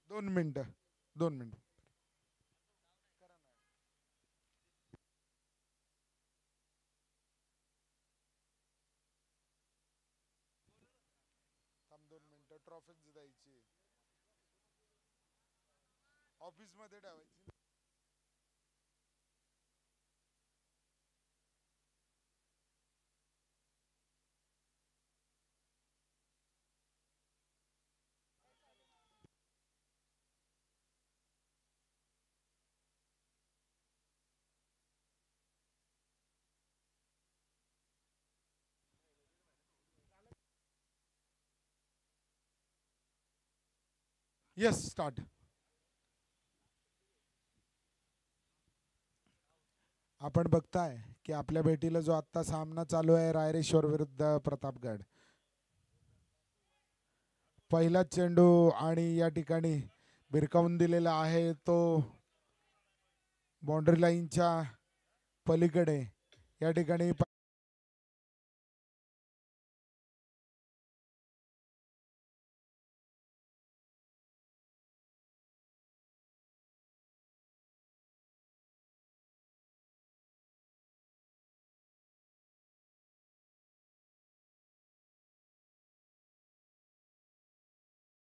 2 मिनिटं. 2 मिनिटं. थांब 2 मिनिटं, ट्रॉफीच द्यायची. ऑफिस मध्ये ठेवायची. Yes, start. आपण बघताय की आपल्या भेटीला जो आत्ता सामना चालू आहे रायरेश्वर विरुद्ध प्रतापगड. पहिला चेंडू आणि या ठिकाणी भिरकावून दिलेला आहे तो बाउंड्री लाईनच्या पलीकडे. या ठिकाणी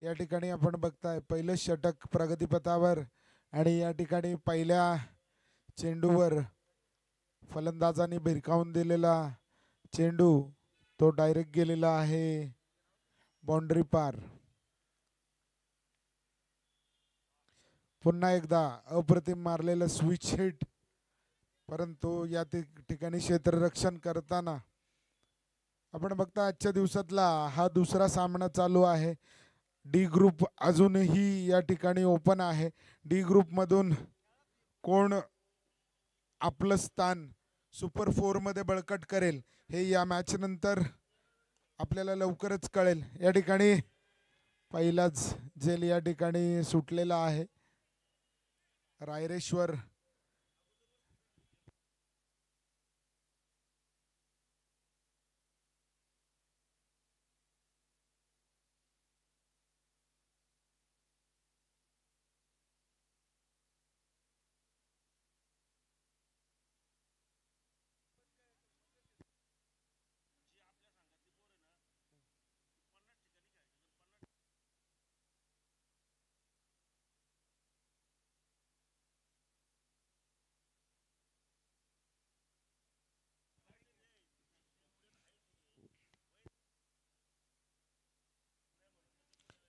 या ठिकाणी आपण बघताय पहिलं षटक प्रगतीपथावर. आणि या ठिकाणी पहिल्या चेंडूवर फलंदाजांनी भिरकावून दिलेला चेंडू तो डायरेक्ट गेलेला आहे बाउंड्री पार. पुन्हा एकदा अप्रतिम मारलेलं स्विच हिट, परंतु या ठिकाणी क्षेत्ररक्षण करताना आपण बघता आजच्या दिवसातला हा दुसरा सामना चालू आहे. डी ग्रुप अजूनही या ठिकाणी ओपन आहे. डी ग्रुपमधून कोण आपलं स्थान सुपर फोरमध्ये बळकट करेल हे या मॅच नंतर आपल्याला लवकरच कळेल. या ठिकाणी पहिलाच जेल या ठिकाणी सुटलेला आहे. रायरेश्वर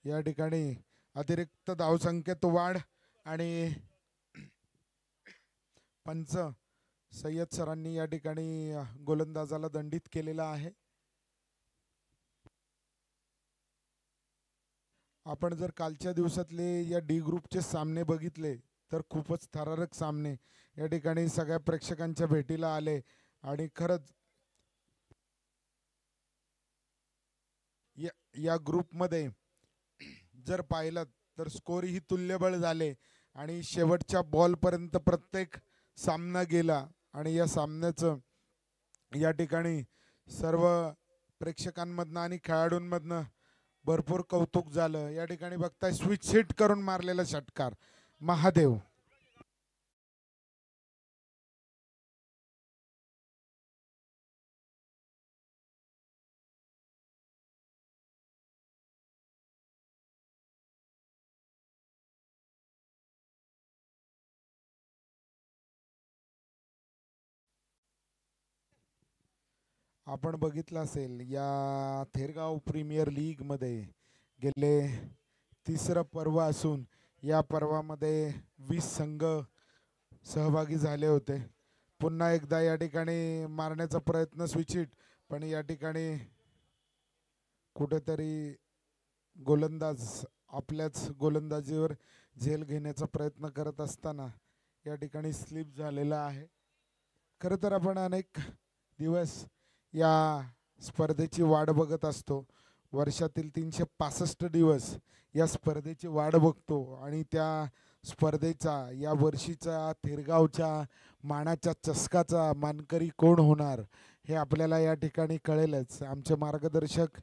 या ठिकाणी अतिरिक्त धावसंख्येत वाढ आणि पंच सय्यद सरांनी या ठिकाणी गोलंदाजाला दंडित केलेला आहे. आपण जर कालच्या दिवसातले या डी ग्रुपचे सामने बघितले तर खूपच थरारक सामने या ठिकाणी सगळ्या प्रेक्षकांच्या भेटीला आले. आणि खरंच या ग्रुपमध्ये जर पाहिलं तर स्कोरही तुल्यबळ झाले आणि शेवटच्या बॉलपर्यंत प्रत्येक सामना गेला. आणि या सामन्याचं या ठिकाणी सर्व प्रेक्षकांमधनं आणि खेळाडूंमधनं भरपूर कौतुक झालं. या ठिकाणी बघताय स्विच हिट करून मारलेला षटकार महादेव. आपण बघितलं असेल या थेरगाव प्रीमियर लीगमध्ये गेले तिसरं पर्व असून या पर्वामध्ये 20 संघ सहभागी झाले होते. पुन्हा एकदा या ठिकाणी मारण्याचा प्रयत्न स्विचिट, पण या ठिकाणी कुठेतरी गोलंदाज आपल्याच गोलंदाजीवर झेल घेण्याचा प्रयत्न करत असताना या ठिकाणी स्लिप झालेला आहे. खरं तर आपण अनेक दिवस या स्पर्धेची वाट बघत असतो. वर्षातील 365 दिवस या स्पर्धेची वाट बघतो आणि त्या स्पर्धेचा या वर्षीचा थेरगावच्या मानाच्या चषकाचा मानकरी कोण होणार हे आपल्याला या ठिकाणी कळेलच. आमचे मार्गदर्शक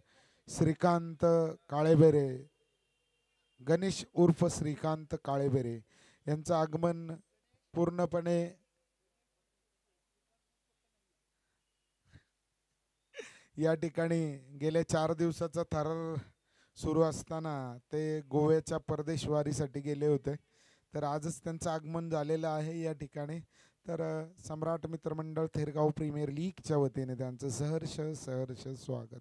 श्रीकांत काळेबेरे गणेश उर्फ श्रीकांत काळेबेरे यांचं आगमन पूर्णपणे या ठिकाणी गेल्या 4 दिवसाचा थरार सुरू असताना ते गोव्याच्या परदेशवारीसाठी गेले होते. तर आजच त्यांचं आगमन झालेलं आहे या ठिकाणी. तर सम्राट मित्रमंडळ थेरगाव प्रीमियर लीगच्या वतीने त्यांचं सहर्ष सहर्ष स्वागत.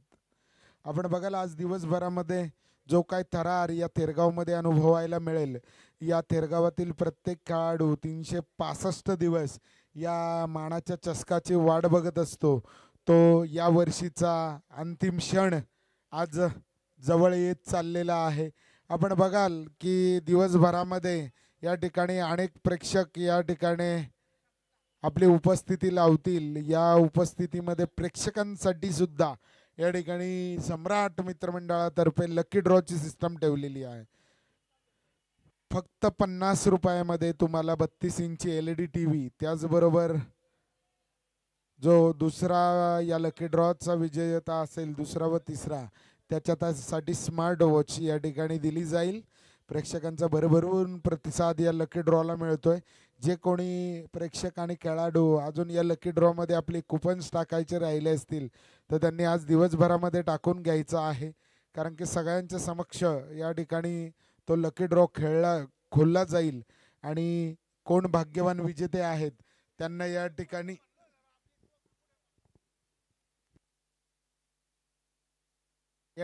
आपण बघाल आज दिवसभरामध्ये जो काय थरार या थेरगावमध्ये अनुभवायला मिळेल. या थेरगावातील प्रत्येक खेळाडू 365 दिवस या मानाच्या चषकाची वाट बघत असतो. तो या वर्षीचा अंतिम क्षण आज जवळ येत चाललेला आहे. आपण बघाल की दिवसभरामध्ये या ठिकाणी अनेक प्रेक्षक या ठिकाणी आपली उपस्थिती लावतील. या उपस्थितीमध्ये प्रेक्षकांसाठी सुद्धा या ठिकाणी सम्राट मित्रमंडळातर्फे लकी ड्रॉची सिस्टम ठेवलेली आहे. फक्त 50 रुपयामध्ये तुम्हाला 32 इंची LED TV, त्याचबरोबर जो दुसरा या लकी ड्रॉचा विजेता असेल, दुसरा व तिसरा, त्याच्यासाठी स्मार्ट वॉच या ठिकाणी दिली जाईल. प्रेक्षकांचा भरभरून प्रतिसाद या लकी ड्रॉला मिळतोय. जे कोणी प्रेक्षक आणि खेळाडू अजून या लकी ड्रॉमध्ये आपले कुपन्स टाकायचे राहिले असतील तर त्यांनी आज दिवसभरामध्ये टाकून घ्यायचं आहे. कारण की सगळ्यांच्या समक्ष या ठिकाणी तो लकी ड्रॉ खोलला जाईल आणि कोण भाग्यवान विजेते आहेत त्यांना या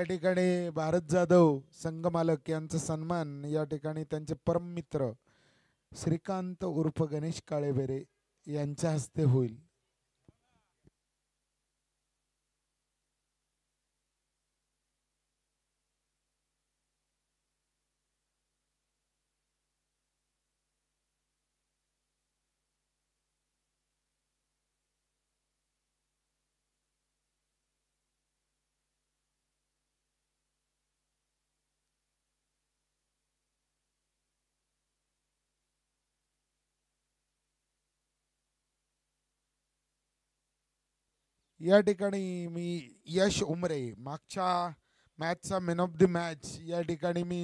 ठिकाणी भारत जाधव संघमालक यांचा सन्मान या ठिकाणी त्यांचे परम मित्र श्रीकांत उर्फ गणेश काळेबेरे यांच्या हस्ते होईल. या ठिकाणी मी यश उमरे मागच्या मॅचचा मॅन ऑफ द मॅच या ठिकाणी मी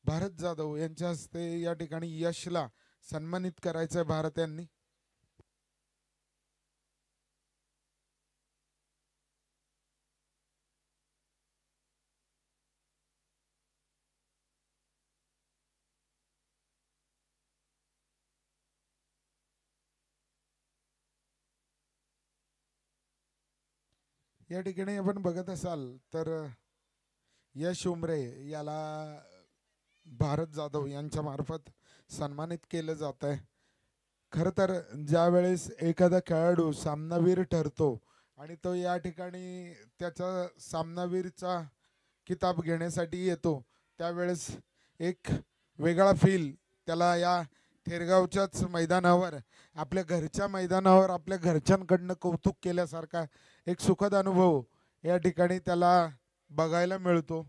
भारत जाधव यांच्या हस्ते या ठिकाणी यशला सन्मानित करायचं आहे भारत यांनी. या ठिकाणी आपण बघत असाल तर यश उमरे याला भारत जाधव यांच्या मार्फत सन्मानित केलं जात आहे. खरं तर ज्या वेळेस एखादा खेळाडू सामनावीर ठरतो आणि तो या ठिकाणी त्याचा सामनावीरचा किताब घेण्यासाठी येतो त्यावेळेस एक वेगळा फील त्याला या थेरगावच्याच मैदानावर, आपल्या घरच्या मैदानावर आपल्या घरच्यांकडनं कौतुक केल्यासारखा एक सुखद अनुभव या ठिकाणी त्याला बघायला मिळतो.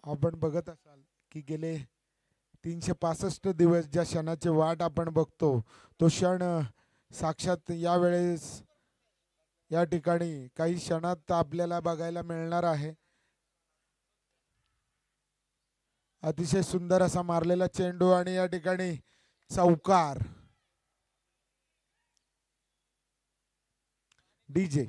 आपण बघत असाल की गेले 365 दिवस ज्या क्षणाची वाट आपण बघतो तो क्षण साक्षात यावेळेस या ठिकाणी काही क्षणात आपल्याला बघायला मिळणार आहे. अतिशय सुंदर असा मारलेला चेंडू आणि या ठिकाणी चौकार. DJ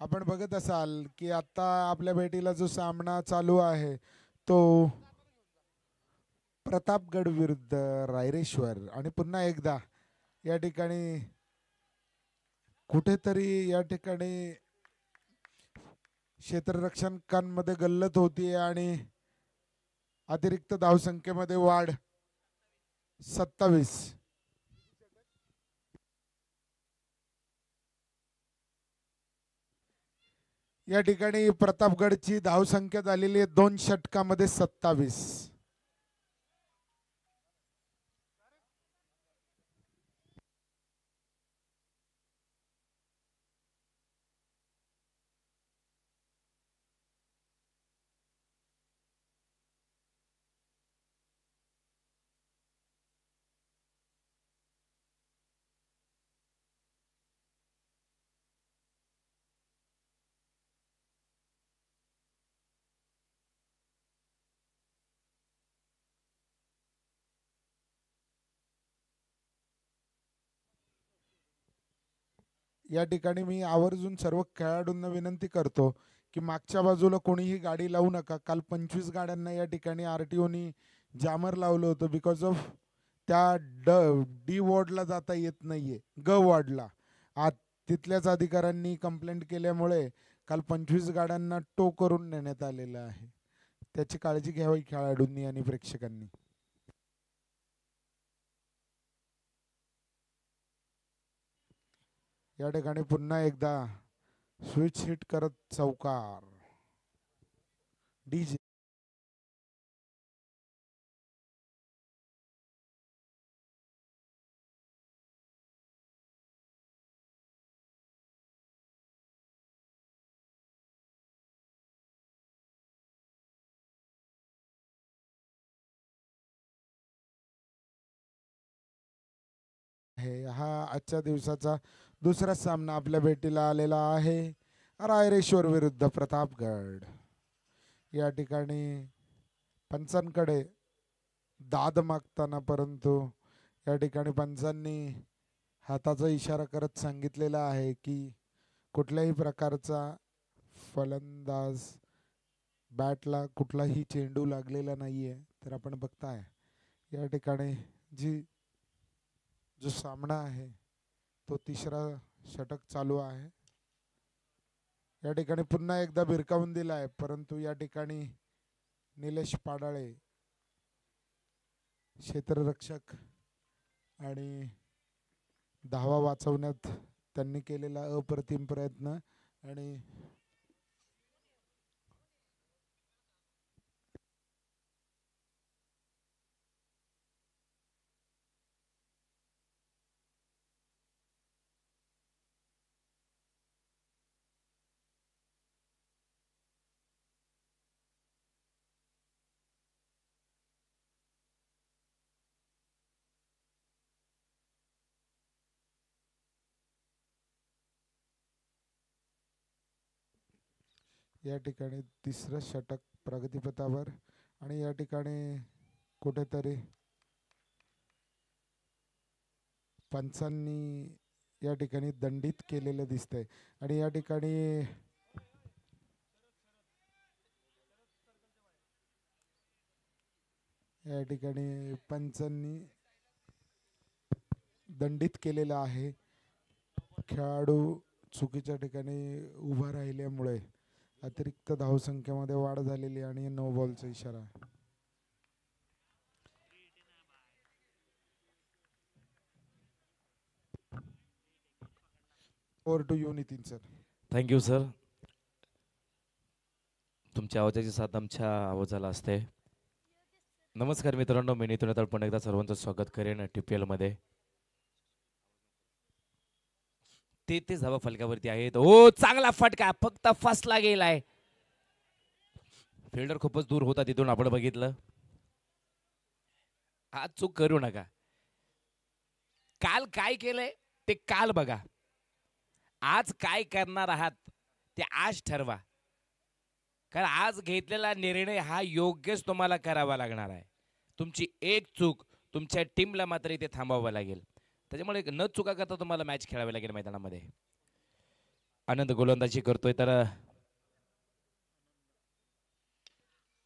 आपण बघत असाल की आता आपल्या भेटीला जो सामना चालू आहे तो प्रतापगड विरुद्ध रायरेश्वर आणि पुन्हा एकदा या ठिकाणी कुठेतरी या ठिकाणी क्षेत्ररक्षकांमध्ये गल्लत होती आणि अतिरिक्त धावसंख्येमध्ये वाढ 27. या ठिकाणी प्रतापगडची धावसंख्या झालेली आहे 2 षटकामध्ये 27. या ठिकाणी मी आवर्जून सर्व खेळाडूंना विनंती करतो की मागच्या बाजूला कोणीही गाडी लावू नका. काल 25 गाड्यांना या ठिकाणी आरटीओनी जामर लावलं होतं बिकॉज ऑफ त्या डी वॉर्डला जाता येत नाहीये, ग वॉर्डला. आज तिथल्याच अधिकाऱ्यांनी कंप्लेंट केल्यामुळे काल 25 गाड्यांना टो करून नेण्यात आलेलं आहे. त्याची काळजी घ्यावी खेळाडूंनी आणि प्रेक्षकांनी. या ठिकाणी पुन्हा एकदा स्विच हिट करत चौकार डीजे. हा आजच्या दिवसाचा दुसरा सामना आपल्या भेटीला आलेला आहे. रायरेश्वर विरुद्ध प्रतापगड. या ठिकाणी पंचांकडे दाद मागताना परंतु या ठिकाणी पंचांनी हाताचा इशारा करत सांगितलेला आहे की कुठल्याही प्रकारचा फलंदाज बॅटला कुठलाही चेंडू लागलेला नाहीये. तर आपण बघताय या ठिकाणी जो सामना आहे तो तिसरा षटक चालू आहे. या ठिकाणी पुन्हा एकदा भिरकावून दिला आहे परंतु या ठिकाणी निलेश पाडाळे क्षेत्ररक्षक आणि धावा वाचवण्यात त्यांनी केलेला अप्रतिम प्रयत्न आणि या ठिकाणी तिसरं षटक प्रगतीपथावर आणि या ठिकाणी कुठेतरी पंचांनी या ठिकाणी दंडित केलेलं दिसतंय आणि या ठिकाणी पंचांनी दंडित केलेलं आहे. खेळाडू चुकीच्या ठिकाणी उभा राहिल्यामुळे अतिरिक्त धावसंख्येमध्ये वाढ झालेली आणि नो बॉलचा इशारा. Over to you Nitin sir. Thank you sir. तुमच्या आवाजाची साथ आमच्या आवाजाला असते. नमस्कार मित्रांनो, मी नितीन तळपण एकदा सर्वांचं स्वागत करेन TPL मध्ये. ते धावा फलकावरती आहेत. ओ चांगला फटका, फक्त फसला गेलाय. फिल्डर खूपच दूर होता तिथून आपण बघितलं. आज चूक करू नका. काल काय केलंय ते काल बघा. आज काय करणार आहात ते आज ठरवा. कारण आज घेतलेला निर्णय हा योग्यच तुम्हाला करावा लागणार आहे. तुमची एक चूक तुमच्या टीमला मात्र इथे थांबावं लागेल. त्याच्यामुळे न चुका करता तुम्हाला मॅच खेळावी लागेल मैदानामध्ये. आनंद गोलंदाजी करतोय तर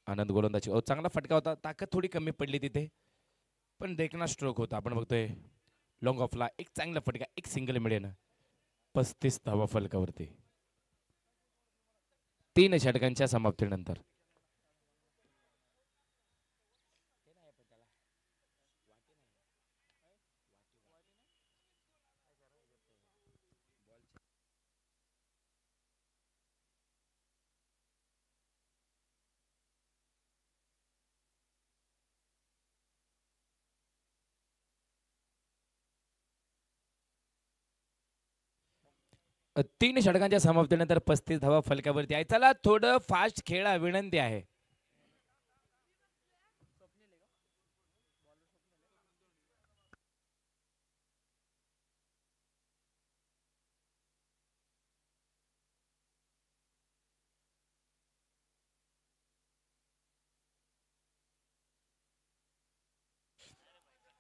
आनंद गोलंदाजी चांगला फटका होता, ताकद थोडी कमी पडली तिथे, पण देखना स्ट्रोक होता. आपण बघतोय लॉंग ऑफला एक चांगला फटका, एक सिंगल मिळेल. 35 धावा फलकावरती 3 षटकांच्या समाप्तीनंतर. तीन षटकांच्या समाप्तीनंतर 35 धावा फलकावरती आहे. चला थोडं फास्ट खेळा विनंती आहे.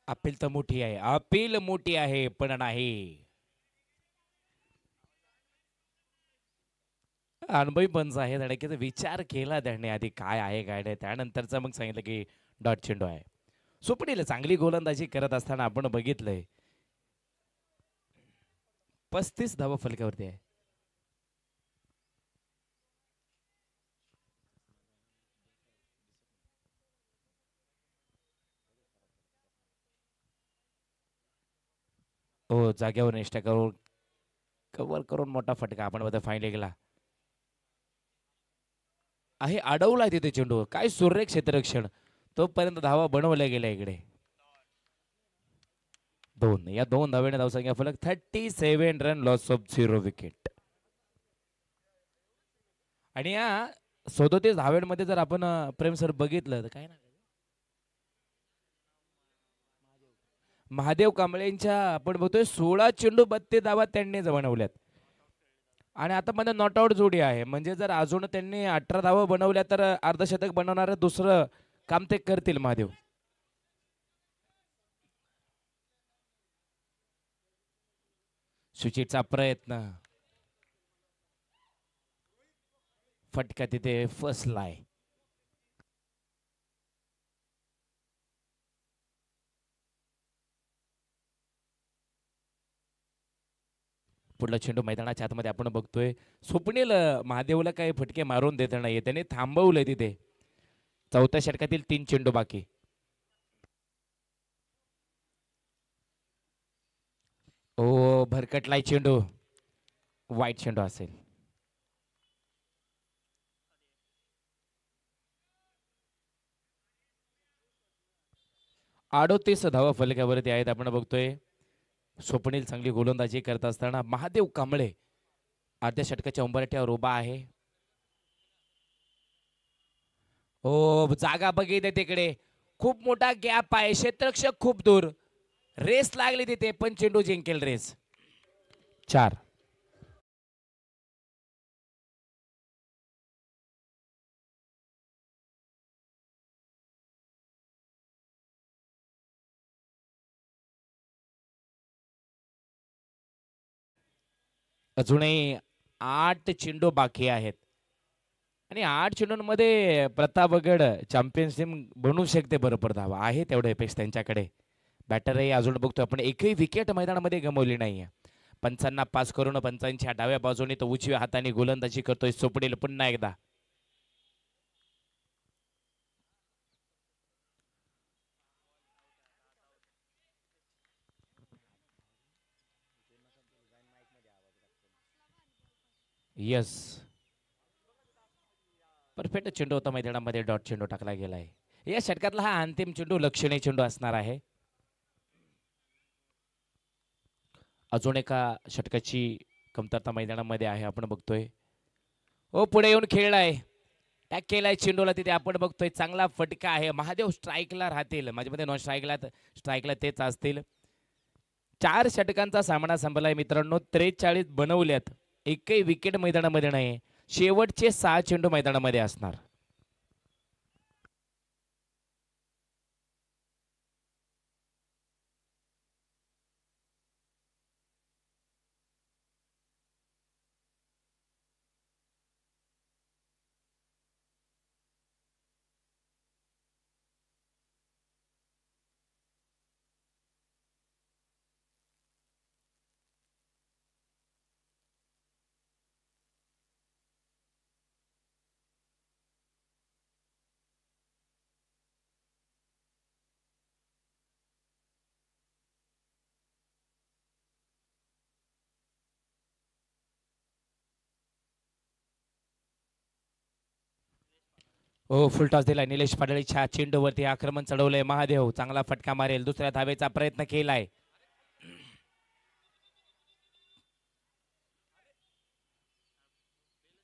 अपील तर मोठी आहे, अपील मोठी आहे, पण नाही. अनुभवी पंच आहे, धडकेचा विचार केला त्याने आधी काय आहे काय नाही, त्यानंतरच मग सांगितलं की डॉट चेंडू आहे. सुपडीला चांगली गोलंदाजी करत असताना आपण बघितलंय 35 धावा फलकावरती आहे. हो जाग्यावर निष्ठा करून कव्हर करून मोठा फटका आपण बघा फायनल गेला आहे. अडवलाय तिथे चेंडू, काय सूर्य क्षेत्ररक्षण, तोपर्यंत धावा बनवल्या गेल्या इकडे. 2 या 2 धावेने धावसंख्या फलक 37 रन, लॉस ऑफ 0 विकेट. आणि या 37 धाव्यांमध्ये जर आपण प्रेम सर बघितलं तर काय ना महादेव कांबळेंच्या आपण बघतोय 16 चेंडू 32 धावा त्यांनी बनवल्यात. आणि आता मध्ये नॉट आउट जोडी आहे, म्हणजे जर अजून त्यांनी 18 धावा बनवल्या तर अर्धशतक बनवणार दुसरं काम ते करतील महादेव. सुचितचा प्रयत्न, फटका तिथे फसलाय. पुढला चेंडू मैदानाच्या आतमध्ये आपण बघतोय स्वप्नील महादेवला काही फटके मारून देत नाहीये, त्याने थांबवलंय तिथे. चौथ्या षटकातील 3 चेंडू बाकी. ओ भरकटलाय चेंडू, वाईट चेंडू असेल. अडोतीस धावा फलकावरती आहेत. आपण बघतोय स्वप्नील चांगली गोलंदाजी करत असताना महादेव कांबळे अर्ध्या षटकाच्या उंबरठ्यावर उभा आहे. हो जागा बघितली तिकडे, खूप मोठा गॅप आहे, क्षेत्ररक्षक खूप दूर, रेस लागली तिथे, पण चेंडू जिंकेल रेस. 4 अजूनही 8 चेंडू बाकी आहेत. आणि 8 चेंडूंमध्ये प्रतापगड चॅम्पियनशिप बनवू शकते बरोबर धावा आहे, तेवढे अपेक्षा त्यांच्याकडे. बॅटरही अजून बघतो आपण एकही विकेट मैदानामध्ये गमावली नाहीये. पंचांना पास करून पंचांच्या डाव्या बाजूने तो उजव्या हाताने गोलंदाजी करतोय स्वप्नील पुन्हा एकदा. यस, परफेक्ट चेंडू होता मैदानामध्ये, डॉट चेंडू टाकला गेलाय. या षटकातला हा अंतिम चेंडू लक्षणीय चेंडू असणार आहे. अजून एका षटकाची कमतरता मैदानामध्ये आहे, आपण बघतोय. ओ पुढे येऊन खेळलाय, टॅक केलाय चेंडूला तिथे, आपण बघतोय चांगला फटका आहे. महादेव स्ट्राईकला राहतील, माझ्या मध्ये नॉन स्ट्राईकला तेच असतील. 4 षटकांचा सामना संपलाय मित्रांनो, 43 बनवल्यात, एकही विकेट मैदानामध्ये नाही. शेवटचे 6 चेंडू मैदानामध्ये असणार. ओ फुल टॉस दिलाय निलेश पाडळीच्या चेंडूवरती आक्रमण चढवलंय महादेव. चांगला फटका मारेल. दुसऱ्या धावेचा प्रयत्न केलाय.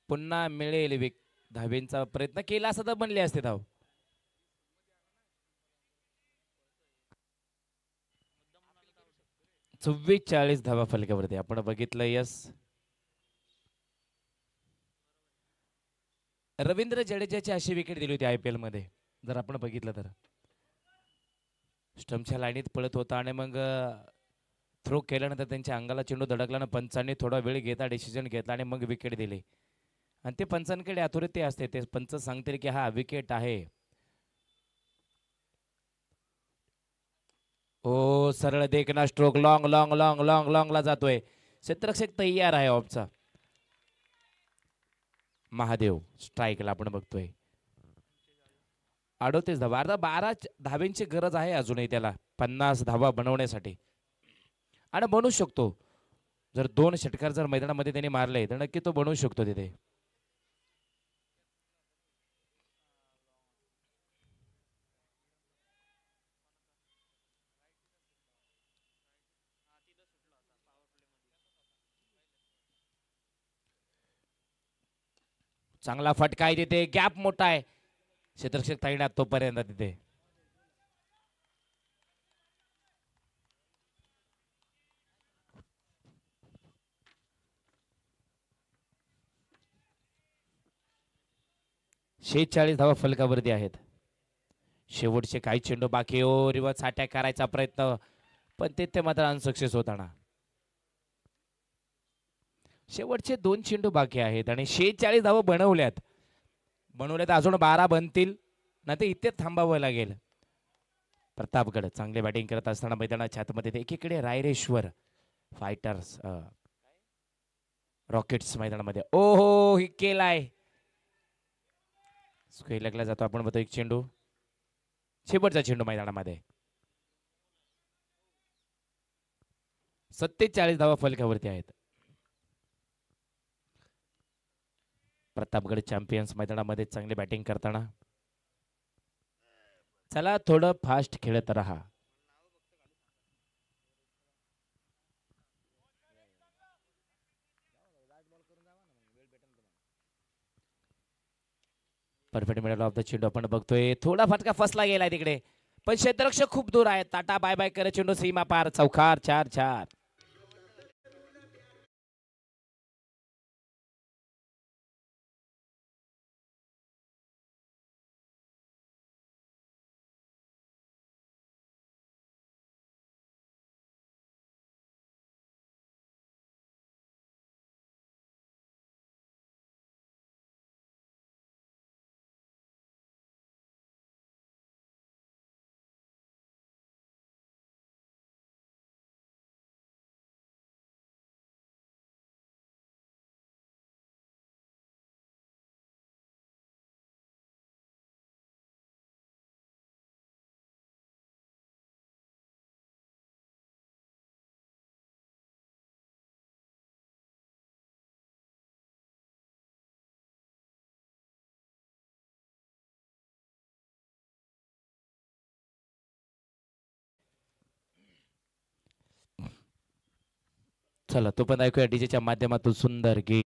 पुन्हा मिळेल धावेंचा प्रयत्न केला असता तर बनले असते धाव. चव्वेचाळीस धावा फलकावरती आपण बघितलं. यस, रवींद्र जडेजाची अशी विकेट दिली होती IPL मध्ये जर आपण बघितलं तर. स्टंपच्या लाईनीत पळत होता आणि मग थ्रो केल्यानंतर त्यांच्या अंगाला चेंडू धडकल्यानं पंचांनी थोडा वेळ घेता डिसिजन घेतला आणि मग विकेट दिली. आणि ते पंचांकडे अथॉरिटी असते. ते पंच सांगतील की हा विकेट आहे. ओ सरळ देखना stroke long long long long लॉंगला जातोय. क्षेत्ररक्षक तयार आहे ऑफचा. महादेव स्ट्राईकला आपण बघतोय. 38 धावा. आता 12 धावेंची गरज आहे अजूनही त्याला 50 धावा बनवण्यासाठी. आणि बनवू शकतो. जर 2 षटकार जर मैदानामध्ये त्याने मारले तर नक्की तो बनवू शकतो तिथे. चांगला फटका आहे तिथे. गॅप मोठा आहे. क्षेत्ररक्षक ताईनात तोपर्यंत तिथे. शेहेचाळीस धावा फलकावरती आहेत. शेवटचे काही चेंडू बाकी. ओ रिव्हर्स अटॅक करायचा प्रयत्न पण ते मात्र अनसक्सेस होताना. शेवटचे 2 चेंडू बाकी आहेत आणि 46 धावा बनवल्यात अजून 12 बनतील ना ते इथे थांबावं लागेल. प्रतापगड चांगले बॅटिंग करत असताना मैदानाच्या आतमध्ये एकीकडे रायरेश्वर फायटर्स रॉकेट्स मैदानामध्ये. ओहो ही केलाय. स्क्वेअर जातो आपण बघतो. एक चेंडू शेवटचा चेंडू मैदानामध्ये. 47 धावा फलकावरती आहेत. प्रतापगड चॅम्पियन्स मैदानामध्ये चांगली बॅटिंग करताना. चला थोडं फास्ट खेळत राहा. परफेक्ट मिडल ऑफ द चेंडू आपण बघतोय. थोडा फटका फसला गेलाय तिकडे पण क्षेत्ररक्षक खूप दूर आहे. टाटा बाय बाय करे चेंडू सीमा पार. चौकार 4-4. चला तो पण ऐकूया डीजेच्या माध्यमातून सुंदर गीत.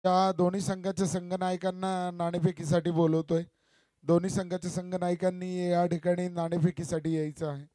या दोन्ही संघाच्या संघनायकांना नाणेफेकीसाठी बोलवतोय. दोन्ही संघाच्या संघनायकांनी या ठिकाणी नाणेफेकीसाठी यायचं आहे.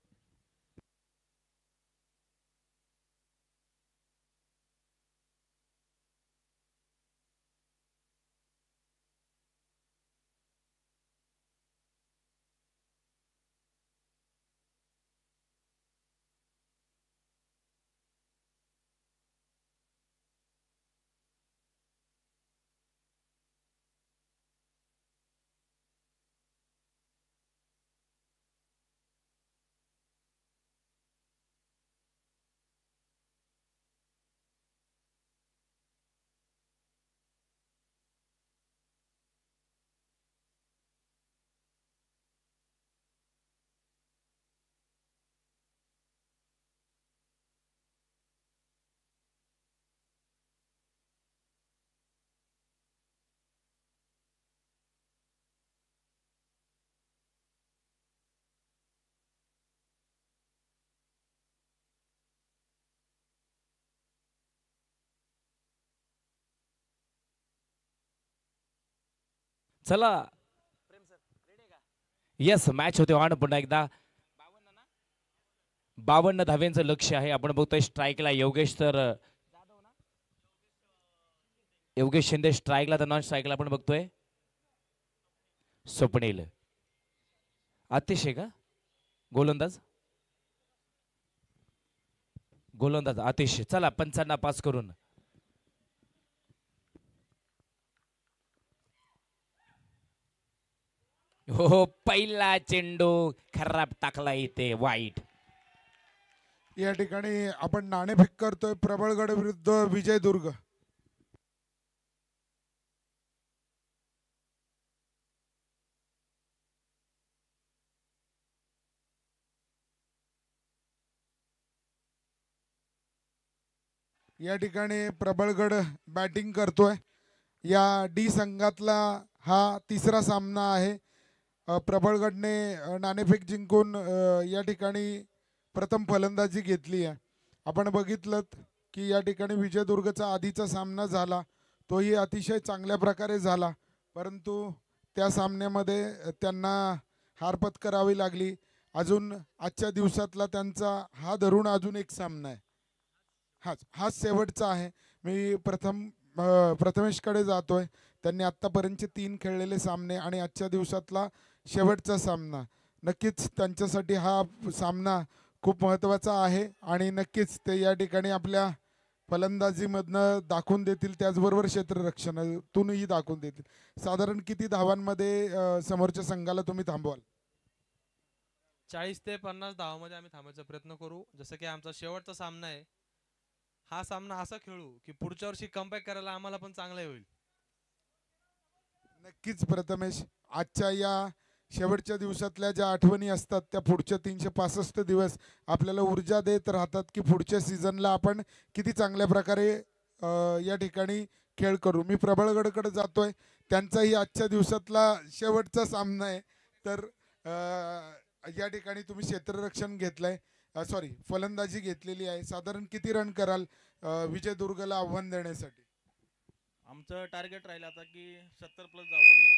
चला येस मॅच होते ऑन पुन्हा एकदा 52 धाव्यांचं लक्ष आहे. आपण बघतोय स्ट्राईकला योगेश तर योगेश शिंदे स्ट्राईकला तर नॉन स्ट्राईकला आपण बघतोय स्वप्नील अतिशय का गोलंदाज गोलंदाज अतिशय. चला पंचांना पास करून हो पहिला चेंडू खराब टाकला इथे वाईट. या ठिकाणी आपण नाणेफेक करतोय प्रबळगड विरुद्ध विजयदुर्ग. या ठिकाणी प्रबळगड बॅटिंग करतोय. या डी संघातला हा तिसरा सामना आहे. प्रबळगडने नाणेफेक जिंकून या ठिकाणी प्रथम फलंदाजी घेतली आहे. आपण बघितलं की या ठिकाणी विजयदुर्गचा आधीचा सामना झाला तोही अतिशय चांगल्या प्रकारे झाला, परंतु त्या सामन्यामध्ये त्यांना हार पत्करावी लागली. अजून आजच्या दिवसातला त्यांचा हा धरून अजून एक सामना आहे. हाच शेवटचा आहे. मी प्रथमेशकडे जातोय. त्यांनी आत्तापर्यंतचे 3 खेळलेले सामने आणि आजच्या दिवसातला शेवटचा सामना, नक्कीच त्यांच्यासाठी हा सामना खूप महत्त्वाचा आहे आणि नक्कीच ते या ठिकाणी आपल्या फलंदाजीमधनं दाखवून देतील, त्याचबरोबर क्षेत्ररक्षणातूनही दाखवून देतील. साधारण किती धावांमध्ये समोरच्या संघाला तुम्ही थांबवाल? 40 ते 50 धावामध्ये आम्ही थांबायचा प्रयत्न करू. जसं की आमचा शेवटचा सामना आहे. हा सामना असा खेळू की पुढच्या वर्षी कमबॅक करायला आम्हाला पण चांगलं होईल. नक्कीच प्रथमेश, आजच्या या शेवटच्या दिवसातल्या ज्या आठवणी असतात त्या पुढच्या 365 दिवस आपल्याला ऊर्जा देत राहतात की पुढच्या सीझनला आपण किती चांगल्या प्रकारे या ठिकाणी खेळ करू. मी प्रबळगडकडे जातोय. त्यांचाही आजच्या दिवसातला शेवटचा सामना आहे. तर या ठिकाणी तुम्ही क्षेत्ररक्षण घेतलंय, सॉरी फलंदाजी घेतलेली आहे. साधारण किती रन कराल विजयदुर्गला आव्हान देण्यासाठी? आमचं टार्गेट राहील आता की 70 प्लस जाऊ आम्ही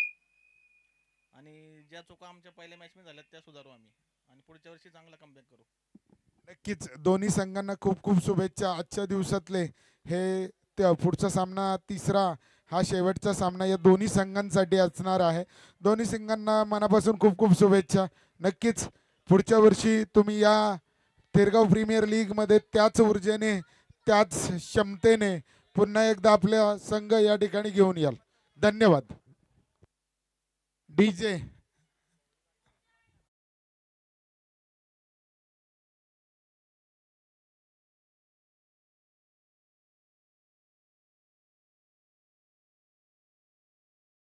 आणि ज्या चुका आमच्या पहिल्या मॅचमध्ये झाल्यात त्या सुधारू आम्ही आणि पुढच्या वर्षी चांगला कमबॅक करू. नक्कीच दोन्ही संघांना खूप खूप शुभेच्छा. आजच्या दिवसातले हे पुढचा सामना तिसरा हा शेवटचा सामना या दोन्ही संघांसाठी असणार आहे. दोन्ही संघांना मनापासून खूप खूप शुभेच्छा. नक्कीच पुढच्या वर्षी तुम्ही या तिरगाव प्रीमियर लीगमध्ये त्याच ऊर्जेने त्याच क्षमतेने पुन्हा एकदा आपल्या संघ या ठिकाणी घेऊन याल. धन्यवाद. डीजे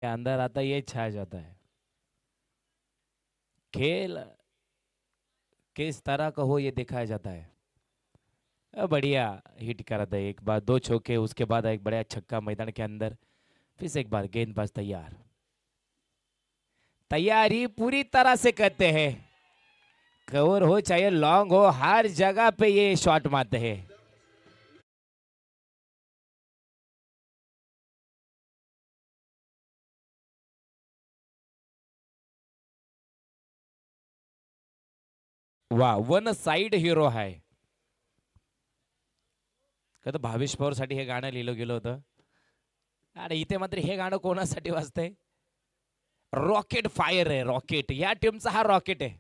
के अंदर आता ये छा जाता है। खेल किस तरह का हो ये दिखाया जाता है। बढ़िया हिट करा था, एक बार 2 चौके, उसके बाद एक बड़ा छक्का मैदान के अंदर, फिर से एक बार गेंदबाज तैयार। तैयारी पूरी तरह से करते हैं, कवर हो चाहे लॉन्ग हो, हर जगह पे ये शॉट मारते हैं। वा वन साइड हिरो आहे. कधी भावेश पवार साठी हे गाणं लिहिलं गेलं होतं. आणि इथे मात्र हे गाणं कोणासाठी वाजतंय? रॉकेट फायर आहे. रॉकेट या टीमचा हा रॉकेट आहे.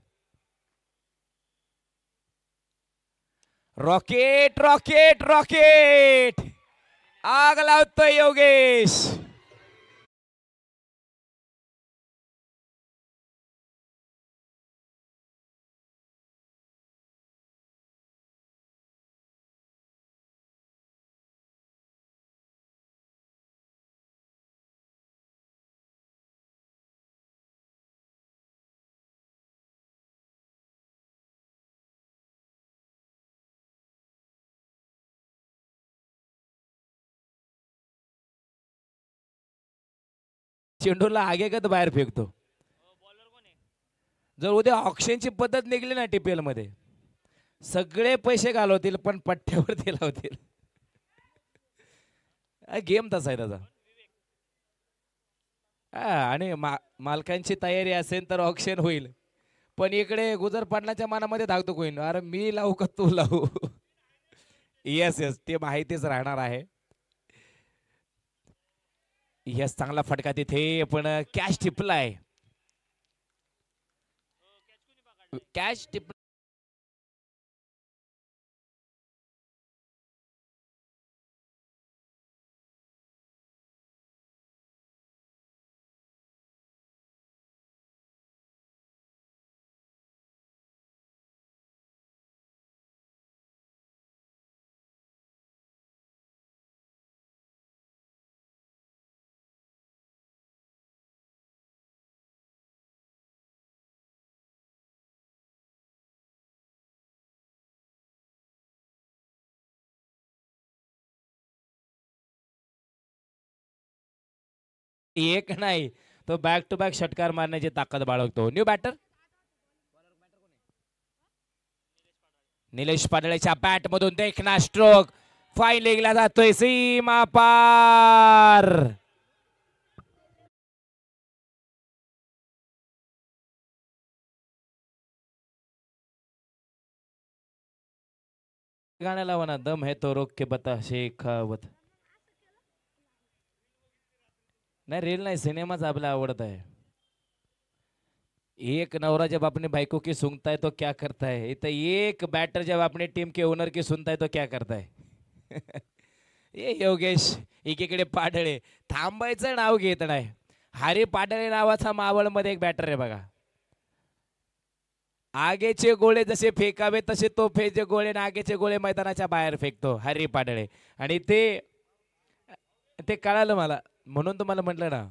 रॉकेट रॉकेट रॉकेट आग लावतोय योगेश. चेंडूला आगेगत बाहेर फेकतो. जर उद्या ऑक्शनची पद्धत निघली ना टीपीएल मध्ये, सगळे पैसे घालवतील पण पट्ट्यावरती लावतील. गेम तसा आहे त्याचा. आणि मालकांची तयारी असेल तर ऑक्शन होईल. पण इकडे गुजर पाटलाच्या मनामध्ये धाकधूक होईल, अरे मी लावू का तू लावू. येस येस ते माहितीच राहणार आहे. यस चांगला फटका तिथे, पण कॅच टिपलाय. कॅच टिप एक नाही, तो बॅक टू बॅक षटकार मारण्याची ताकद बाळगतो. न्यू बॅटर निलेश पाडळेच्या बॅट मधून देखना स्ट्रोक. फाईन लेगला जातोय सीमा पार. गाण्याला म्हणा दम है तो रोक के बता शेखावत. नाही रील नाही, सिनेमाच आपला आवडत आहे. एक नवरा जब अपने बायको की सुनता है तो क्या करता है, इथं एक बैटर जब अपने टीम के ओनर की सुनता है तो क्या करता है. ये योगेश एकीकडे पाडळे थांबायचं नाव घेत नाही. हरी पाडळे नावाचा मावळ मध्ये एक बॅटर आहे बघा. आगेचे गोळे जसे फेकावे तसे तो फेजे गोळे आणि आगेचे गोळे मैदानाच्या बाहेर फेकतो हरी पाडळे. आणि ते कळालं मला, म्हणून तुम्हाला म्हटलं ना.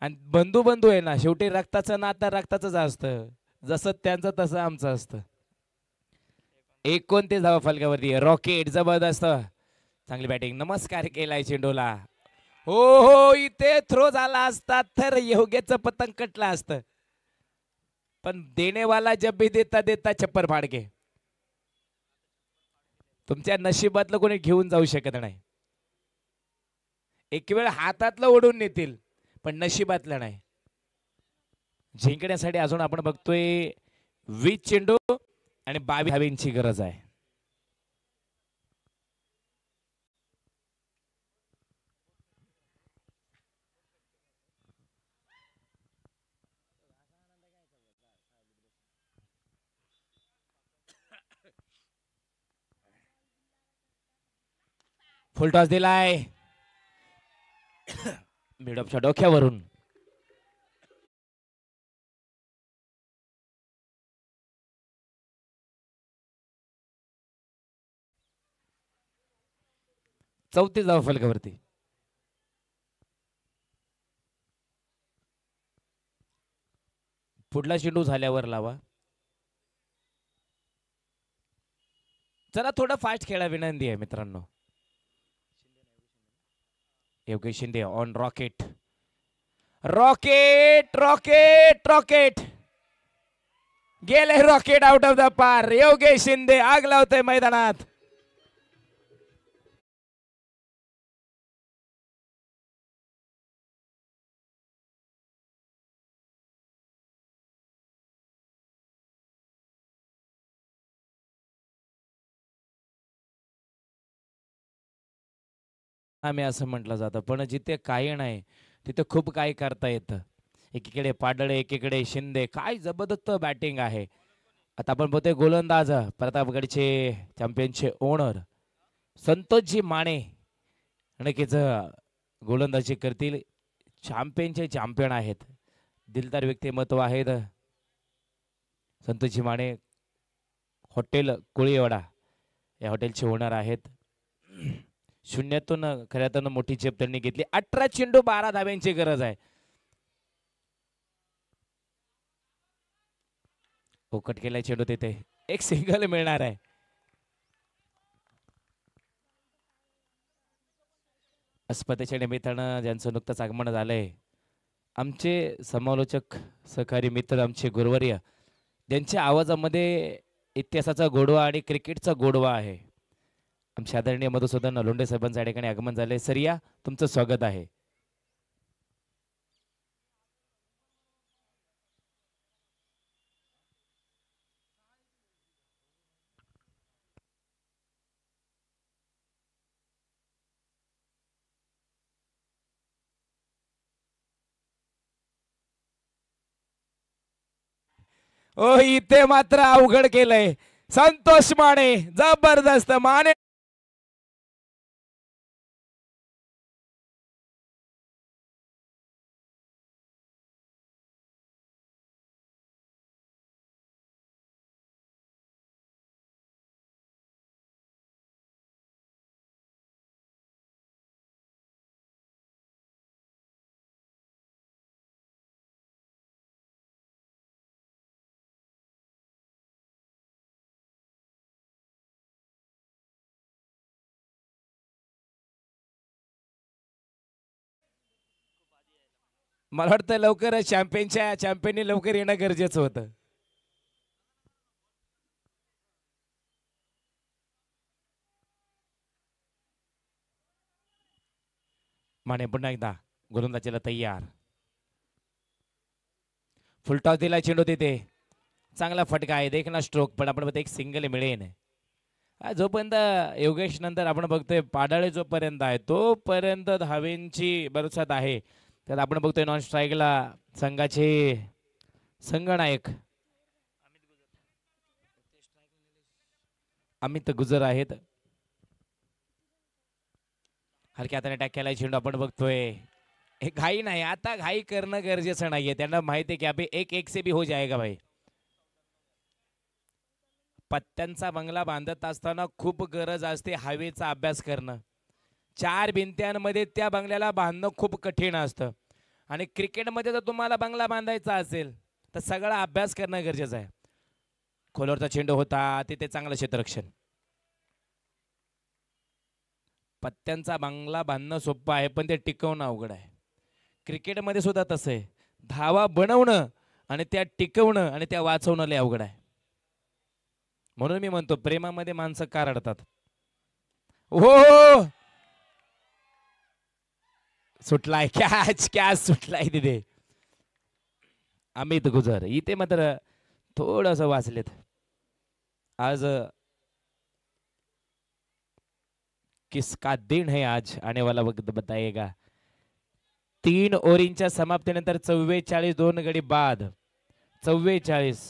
आणि बंधू बंधू आहे ना, शेवटी रक्ताचं नातं रक्ताचंच असतं. जसं त्यांचं तसं आमचं असतं. 29 धावा फलकावरती. रॉकेट जबरदस्त चांगली बॅटिंग. नमस्कार केलाय चेंडूला. हो हो इथे थ्रो झाला असता तर योग्यचं पतंग कटलं असतं. पण देनेवाला जब भी देता देता छप्पर फाडके. तुमच्या नशिबातलं कोणी घेऊन जाऊ शकत नाही. एक वेळ हातातलं ओढून नेतील पण नशिबातलं नाही. जिंकण्यासाठी अजून आपण बघतोय 20 चेंडू आणि 22 धावांची गरज आहे. फुल टॉस दिलाय मिडऑफच्या डोक्यावरून. चौथी धाव फलकावरती. पुढला चेंडू झाल्यावर लावा. चला थोडं फास्ट खेळा विनंती आहे मित्रांनो. Yogesh Shinde on rocket. Rocket rocket rocket गेले. रॉकेट आउट ऑफ द पार. योगेश शिंदे आग लावतोय मैदानात. आम्ही असं म्हटलं जातं, पण जिथे काही नाही तिथे खूप काही करता येतं. एकीकडे पाडळे, एकीकडे शिंदे, काय जबरदस्त बॅटिंग आहे. आता आपण बघतोय गोलंदाज प्रतापगडचे चॅम्पियनचे ओनर संतोषजी माने नक्कीच गोलंदाजी करतील. चॅम्पियनचे चॅम्पियन आहेत, दिलदार व्यक्तिमत्व आहेत. संतोषजी माने हॉटेल कोळीवाडा या हॉटेलचे ओनर आहेत. शून्यातून खऱ्या अर्थानं मोठी झेप त्यांनी घेतली. 18 चेंडू 12 धाव्यांची गरज आहे. फोकट केलाय चेंडू, तिथे एक सिंगल मिळणार आहे. स्पर्धेच्या निमित्तानं ज्यांचं नुकतंच आगमन झालंय, आमचे समालोचक सहकारी मित्र आमचे गुरुवर्य, ज्यांच्या आवाजामध्ये इतिहासाचा गोडवा आणि क्रिकेटचा गोडवा आहे. आमचे आदरणीय मधुसूदन लोंढे साहेबांचं या ठिकाणी आगमन झाले. सर या, तुमचं स्वागत आहे. ओ इथे मात्र अवघड केलंय संतोष माने, जबरदस्त माने. मला वाटतं लवकर चॅम्पियननी लवकर येणं गरजेचं होतं. माने पुन्हा एकदा गोलंदाजीला तयार. फुलटॉस दिला चेंडू, तिथे चांगला फटका आहे, देखना स्ट्रोक, पण आपण बघतो एक सिंगल मिळेल. जोपर्यंत योगेश नंतर आपण बघतोय पाडाळे जोपर्यंत आहे तोपर्यंत धावेंची बरसात आहे. त्यात आपण बघतोय नॉन स्ट्राईकला संघाचे संघनायक अमित गुजर आहेत. हलक्या हाताने अटॅक केलाय चेंडू, आपण बघतोय हे घाई नाही, आता घाई करणं गरजेचं नाहीये. त्यांना माहिती आहे की अभि एक से भी हो जाएगा भाई. पत्त्यांचा बंगला बांधत असताना खूप गरज असते हवेचा अभ्यास करणं. 4 भिंत्यांमध्ये त्या बंगल्याला बांधणं खूप कठीण असतं, आणि क्रिकेटमध्ये जर तुम्हाला बंगला बांधायचा असेल तर सगळा अभ्यास करणं गरजेचं आहे. खोलवरचा चेंडू होता, तिथे चांगलं क्षेत्ररक्षण. पत्त्यांचा बंगला बांधणं सोपं आहे, पण ते टिकवणं अवघड आहे. क्रिकेटमध्ये सुद्धा तसं आहे, धावा बनवणं आणि त्या टिकवणं आणि त्या वाचवणं लय अवघड आहे. म्हणून मी म्हणतो प्रेमामध्ये माणसं का रडतात. हो सुटलाय कॅच सुटलाय तिथे. अमित गुजर इथे मात्र थोडस वाचलेत. आज किसका दिन है आज, आने वाला वक्त बताएगा. 3 ओव्हरींच्या समाप्तीनंतर 44 2 गडी बाद. 44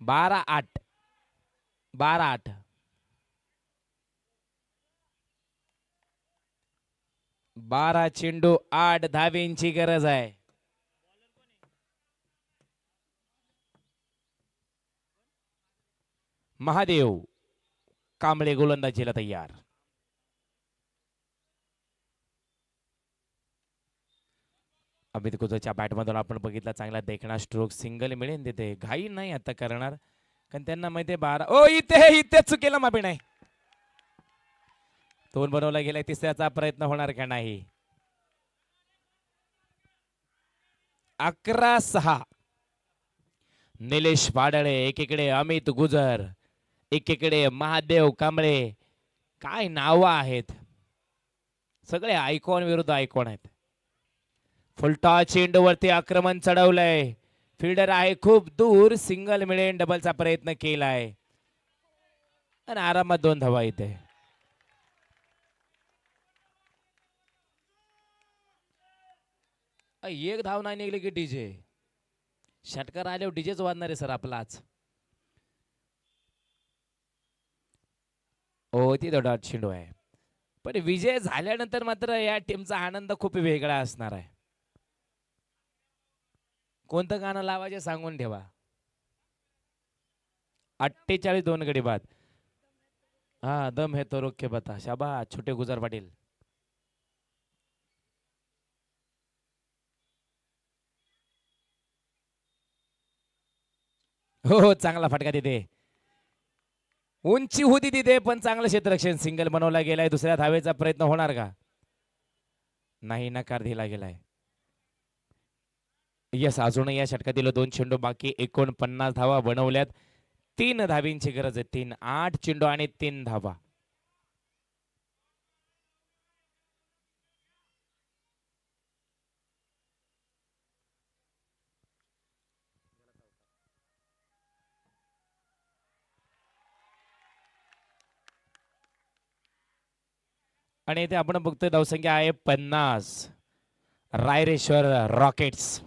12-8 12-8. बारा चेंडू 8 धावेंची गरज आहे. महादेव कांबळे गोलंदाजीला तयार. अमित गुजरच्या बॅटमधून आपण बघितला चांगला देखणा स्ट्रोक, सिंगल मिळेल तिथे. घाई नाही आता करणार, कारण त्यांना माहिती 12. ओ इथे चुकीला माफी नाही. 2 बनवला गेलाय, तिसऱ्याचा प्रयत्न होणार का नाही. 11-6. निलेश पाडळे एकीकडे, अमित गुजर एकीकडे, महादेव कांबळे. काय नाव आहेत, सगळे आयकॉन विरुद्ध आयकॉन आहेत. फुलटॉ चेंडूवरती आक्रमण चढवलंय, फिल्डर आहे खूप दूर, सिंगल मिळेल, डबलचा प्रयत्न केलाय आणि आरामात 2 धावा इथे. एक धाव नाही निघली की डीजे. षटकार आल्यावर डीजेच वाजणार आहे सर आपला आज. हो ती डॉट चेंडू आहे. पण विजय झाल्यानंतर मात्र या टीमचा आनंद खूप वेगळा असणार आहे. कोणतं गाणं लावायचे सांगून ठेवा. 48 2 गडी बाद. हा दम है तो रोक के बता. शाबाश छोटे गुजर पाटील. हो हो चांगला फटका तिथे. उंची होती तिथे पण चांगलं क्षेत्ररक्षण. सिंगल बनवला गेलाय. दुसऱ्या धावेचा प्रयत्न होणार का? नाही नकार दिला गेलाय. यस अजूनही या षटकातील 2 चेंडू बाकी. 49 धावा बनवल्यात. 3 धावींची गरज आहे. 3 8 चेंडू आणि 3 धावा. आणि इथे आपण बघतोय धावसंख्या आहे 50. रायरेश्वर रॉकेट्स.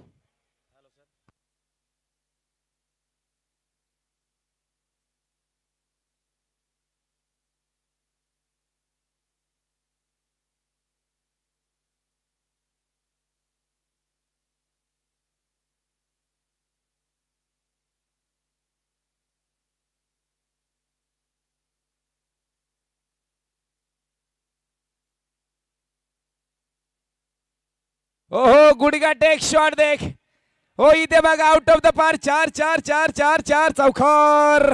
ओहो गुडगा टेक शॉट देख. हो इथे बघा आउट ऑफ द पार. 4 4 4 4 4 चौकार.